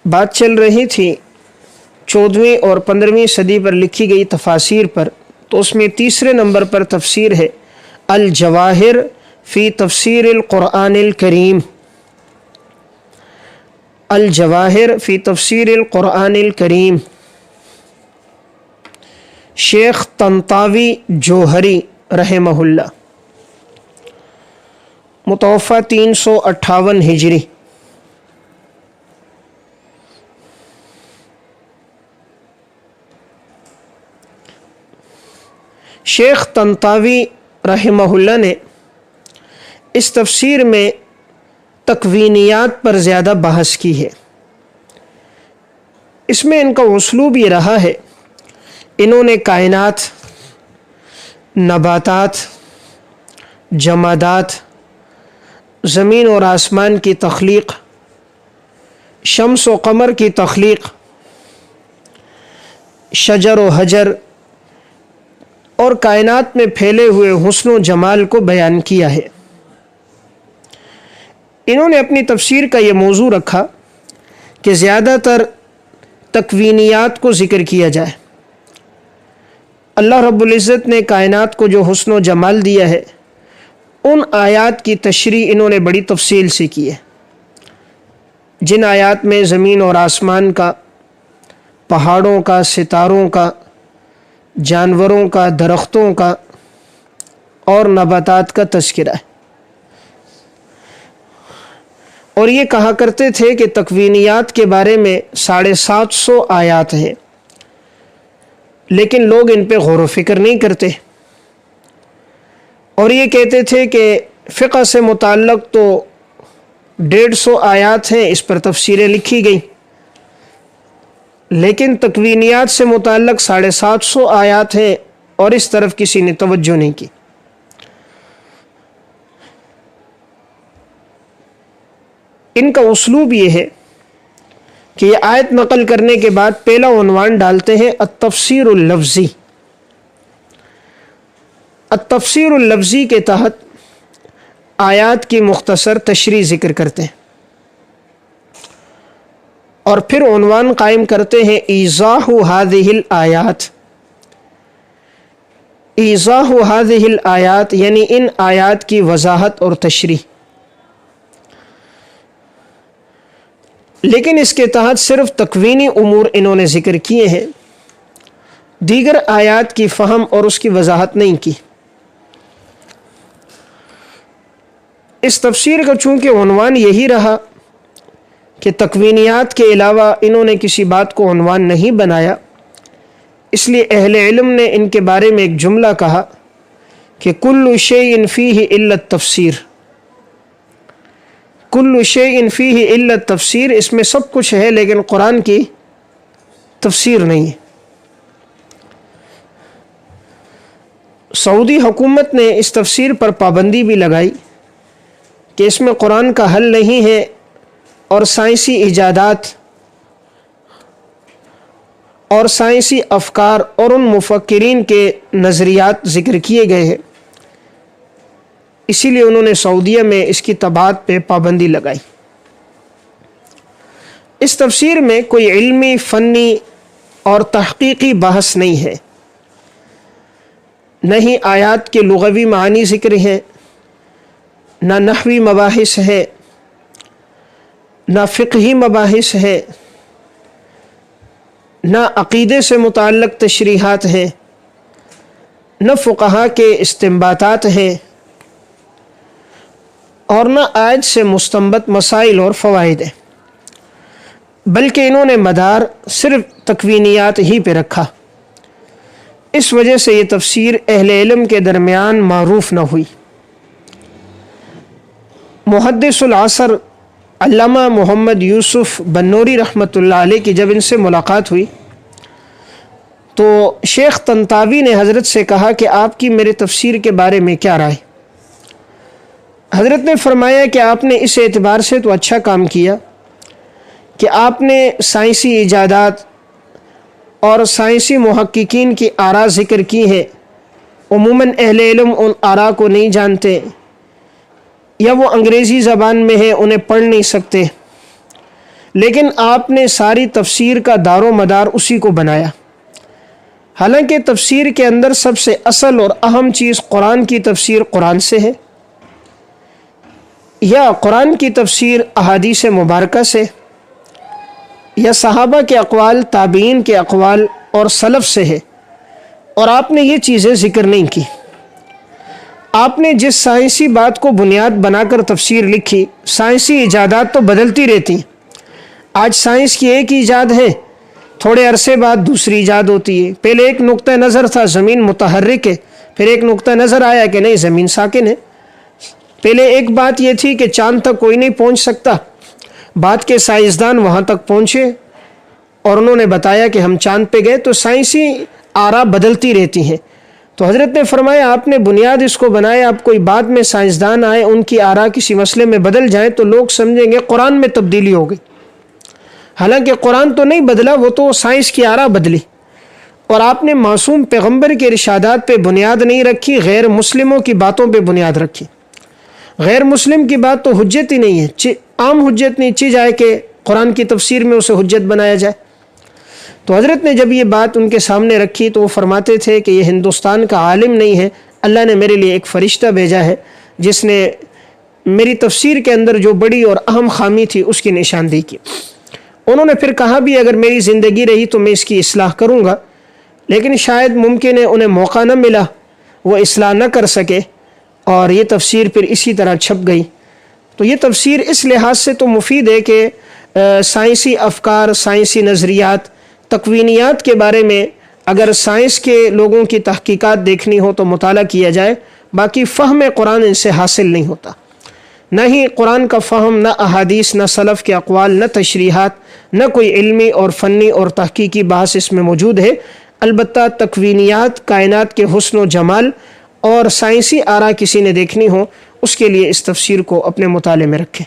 بات چل رہی تھی 14ویں اور 15ویں صدی پر لکھی گئی تفاسیر پر، تو اس میں تیسرے نمبر پر تفسیر ہے الجواہر فی تفسیر القرآن الکریم، الجواہر فی تفسیر القرآن الکریم، شیخ طنطاوی جوہری رحمہ اللہ، متوفی 358 ہجری۔ شیخ طنطاوی رحمہ اللہ نے اس تفسیر میں تکوینیات پر زیادہ بحث کی ہے۔ اس میں ان کا اسلوب یہ رہا ہے، انہوں نے کائنات، نباتات، جمادات، زمین اور آسمان کی تخلیق، شمس و قمر کی تخلیق، شجر و حجر اور کائنات میں پھیلے ہوئے حسن و جمال کو بیان کیا ہے۔ انہوں نے اپنی تفسیر کا یہ موضوع رکھا کہ زیادہ تر تکوینیات کو ذکر کیا جائے۔ اللہ رب العزت نے کائنات کو جو حسن و جمال دیا ہے، ان آیات کی تشریح انہوں نے بڑی تفصیل سے کی ہے۔ جن آیات میں زمین اور آسمان کا، پہاڑوں کا، ستاروں کا، جانوروں کا، درختوں کا اور نباتات کا تذکرہ ہے، اور یہ کہا کرتے تھے کہ تکوینیات کے بارے میں 750 آیات ہیں، لیکن لوگ ان پہ غور و فکر نہیں کرتے، اور یہ کہتے تھے کہ فقہ سے متعلق تو 150 آیات ہیں، اس پر تفسیریں لکھی گئیں، لیکن تکوینیات سے متعلق 750 آیات ہیں اور اس طرف کسی نے توجہ نہیں کی۔ ان کا اسلوب یہ ہے کہ یہ آیت نقل کرنے کے بعد پہلا عنوان ڈالتے ہیں التفسیر اللفظی۔ التفسیر اللفظی کے تحت آیات کی مختصر تشریح ذکر کرتے ہیں، اور پھر عنوان قائم کرتے ہیں ایضاح هذه الآیات۔ ایضاح هذه الآیات یعنی ان آیات کی وضاحت اور تشریح، لیکن اس کے تحت صرف تکوینی امور انہوں نے ذکر کیے ہیں، دیگر آیات کی فہم اور اس کی وضاحت نہیں کی۔ اس تفسیر کا چونکہ عنوان یہی رہا کہ تکوینیات کے علاوہ انہوں نے کسی بات کو عنوان نہیں بنایا، اس لیے اہل علم نے ان کے بارے میں ایک جملہ کہا کہ کل شیء فیہ الا التفسیر، کل شیء فیہ الا التفسیر، اس میں سب کچھ ہے لیکن قرآن کی تفسیر نہیں ہے۔ سعودی حکومت نے اس تفسیر پر پابندی بھی لگائی کہ اس میں قرآن کا حل نہیں ہے، اور سائنسی ایجادات اور سائنسی افکار اور ان مفکرین کے نظریات ذکر کیے گئے ہیں، اسی لیے انہوں نے سعودیہ میں اس کی طباعت پہ پابندی لگائی۔ اس تفسیر میں کوئی علمی، فنی اور تحقیقی بحث نہیں ہے، نہ ہی آیات کے لغوی معنی ذکر ہیں، نہ نحوی مباحث ہے، نہ فقہی مباحث ہے، نہ عقیدے سے متعلق تشریحات ہیں، نہ فقہا کے استنباطات ہیں، اور نہ آیت سے مستنبط مسائل اور فوائد ہیں، بلکہ انہوں نے مدار صرف تکوینیات ہی پہ رکھا۔ اس وجہ سے یہ تفسیر اہل علم کے درمیان معروف نہ ہوئی۔ محدث العصر علامہ محمد یوسف بنوری رحمۃ اللہ علیہ کی جب ان سے ملاقات ہوئی تو شیخ طنطاوی نے حضرت سے کہا کہ آپ کی میرے تفسیر کے بارے میں کیا رائے؟ حضرت نے فرمایا کہ آپ نے اس اعتبار سے تو اچھا کام کیا کہ آپ نے سائنسی ایجادات اور سائنسی محققین کی آراء ذکر کی ہیں۔ عموماً اہل علم ان آراء کو نہیں جانتے، یا وہ انگریزی زبان میں ہے، انہیں پڑھ نہیں سکتے، لیکن آپ نے ساری تفسیر کا دار و مدار اسی کو بنایا، حالانکہ تفسیر کے اندر سب سے اصل اور اہم چیز قرآن کی تفسیر قرآن سے ہے، یا قرآن کی تفسیر احادیث مبارکہ سے، یا صحابہ کے اقوال، تابعین کے اقوال اور سلف سے ہے، اور آپ نے یہ چیزیں ذکر نہیں کی۔ آپ نے جس سائنسی بات کو بنیاد بنا کر تفسیر لکھی، سائنسی ایجادات تو بدلتی رہتی ہیں، آج سائنس کی ایک ایجاد ہے، تھوڑے عرصے بعد دوسری ایجاد ہوتی ہے۔ پہلے ایک نقطہ نظر تھا زمین متحرک ہے، پھر ایک نقطہ نظر آیا کہ نہیں زمین ساکن ہے۔ پہلے ایک بات یہ تھی کہ چاند تک کوئی نہیں پہنچ سکتا، بعد کے سائنسدان وہاں تک پہنچے اور انہوں نے بتایا کہ ہم چاند پہ گئے۔ تو سائنسی آراء بدلتی رہتی ہیں، تو حضرت نے فرمایا آپ نے بنیاد اس کو بنایا، اب کوئی بعد میں سائنسدان آئے ان کی آراء کسی مسئلے میں بدل جائیں تو لوگ سمجھیں گے قرآن میں تبدیلی ہو گئی، حالانکہ قرآن تو نہیں بدلا، وہ تو سائنس کی آراء بدلی۔ اور آپ نے معصوم پیغمبر کے ارشادات پہ بنیاد نہیں رکھی، غیر مسلموں کی باتوں پہ بنیاد رکھی۔ غیر مسلم کی بات تو حجت ہی نہیں ہے، عام حجت نہیں چی جائے کہ قرآن کی تفسیر میں اسے حجت بنایا جائے۔ تو حضرت نے جب یہ بات ان کے سامنے رکھی تو وہ فرماتے تھے کہ یہ ہندوستان کا عالم نہیں ہے، اللہ نے میرے لیے ایک فرشتہ بھیجا ہے جس نے میری تفسیر کے اندر جو بڑی اور اہم خامی تھی اس کی نشاندہی کی۔ انہوں نے پھر کہا بھی اگر میری زندگی رہی تو میں اس کی اصلاح کروں گا، لیکن شاید ممکن ہے انہیں موقع نہ ملا، وہ اصلاح نہ کر سکے، اور یہ تفسیر پھر اسی طرح چھپ گئی۔ تو یہ تفسیر اس لحاظ سے تو مفید ہے کہ سائنسی افکار، سائنسی نظریات، تکوینیات کے بارے میں اگر سائنس کے لوگوں کی تحقیقات دیکھنی ہو تو مطالعہ کیا جائے، باقی فہم قرآن ان سے حاصل نہیں ہوتا، نہ ہی قرآن کا فہم، نہ احادیث، نہ سلف کے اقوال، نہ تشریحات، نہ کوئی علمی اور فنی اور تحقیقی بحث اس میں موجود ہے۔ البتہ تکوینیات، کائنات کے حسن و جمال اور سائنسی آراء کسی نے دیکھنی ہو، اس کے لیے اس تفسیر کو اپنے مطالعے میں رکھیں۔